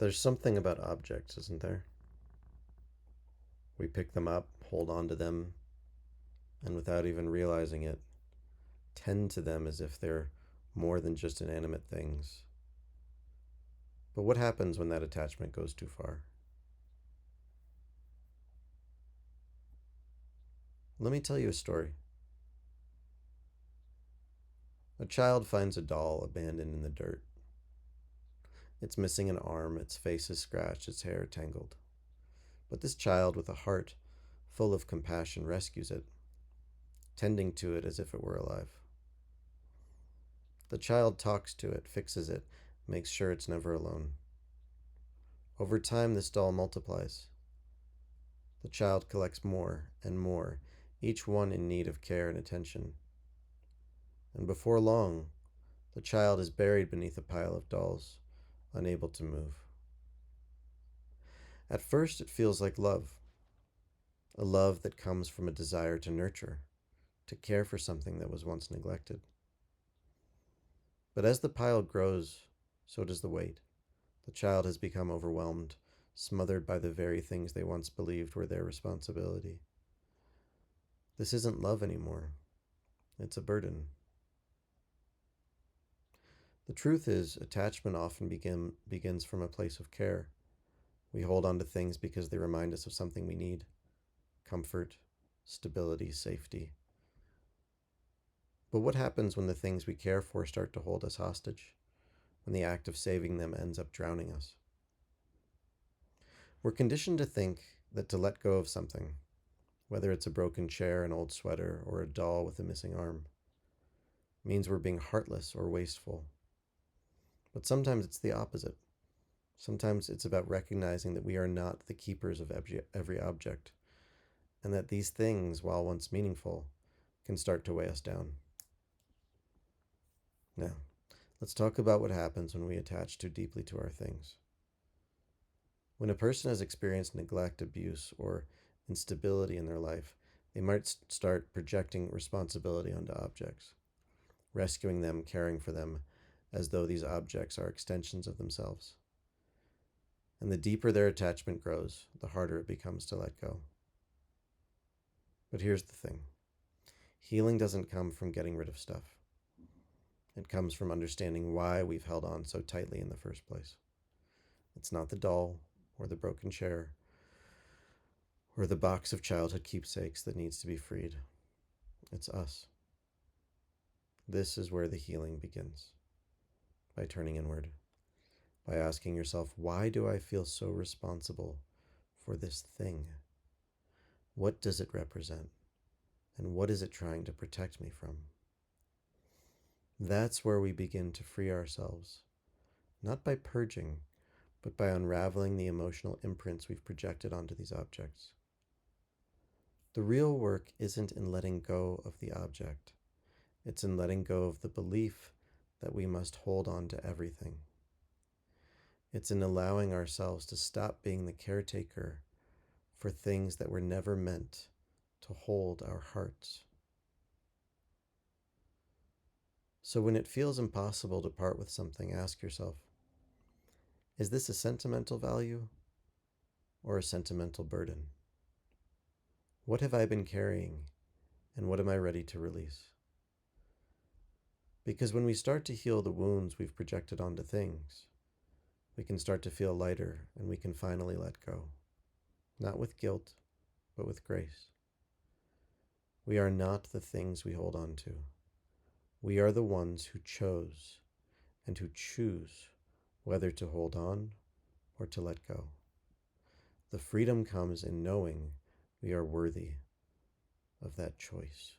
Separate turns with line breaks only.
There's something about objects, isn't there? We pick them up, hold on to them, and without even realizing it, tend to them as if they're more than just inanimate things. But what happens when that attachment goes too far? Let me tell you a story. A child finds a doll abandoned in the dirt. It's missing an arm, its face is scratched, its hair tangled. But this child, with a heart full of compassion, rescues it, tending to it as if it were alive. The child talks to it, fixes it, makes sure it's never alone. Over time, this doll multiplies. The child collects more and more, each one in need of care and attention. And before long, the child is buried beneath a pile of dolls, unable to move. At first, it feels like love, a love that comes from a desire to nurture, to care for something that was once neglected. But as the pile grows, so does the weight. The child has become overwhelmed, smothered by the very things they once believed were their responsibility. This isn't love anymore. It's a burden. The truth is, attachment often begins from a place of care. We hold on to things because they remind us of something we need: comfort, stability, safety. But what happens when the things we care for start to hold us hostage? When the act of saving them ends up drowning us? We're conditioned to think that to let go of something, whether it's a broken chair, an old sweater, or a doll with a missing arm, means we're being heartless or wasteful. But sometimes it's the opposite. Sometimes it's about recognizing that we are not the keepers of every object, and that these things, while once meaningful, can start to weigh us down. Now, let's talk about what happens when we attach too deeply to our things. When a person has experienced neglect, abuse, or instability in their life, they might start projecting responsibility onto objects, rescuing them, caring for them, as though these objects are extensions of themselves. And the deeper their attachment grows, the harder it becomes to let go. But here's the thing: healing doesn't come from getting rid of stuff. It comes from understanding why we've held on so tightly in the first place. It's not the doll, or the broken chair, or the box of childhood keepsakes that needs to be freed. It's us. This is where the healing begins. By turning inward, by asking yourself, why do I feel so responsible for this thing? What does it represent? And what is it trying to protect me from? That's where we begin to free ourselves, not by purging, but by unraveling the emotional imprints we've projected onto these objects. The real work isn't in letting go of the object. It's in letting go of the belief that we must hold on to everything. It's in allowing ourselves to stop being the caretaker for things that were never meant to hold our hearts. So when it feels impossible to part with something, ask yourself, is this a sentimental value or a sentimental burden? What have I been carrying, and what am I ready to release? Because when we start to heal the wounds we've projected onto things, we can start to feel lighter, and we can finally let go. Not with guilt, but with grace. We are not the things we hold on to. We are the ones who chose and who choose whether to hold on or to let go. The freedom comes in knowing we are worthy of that choice.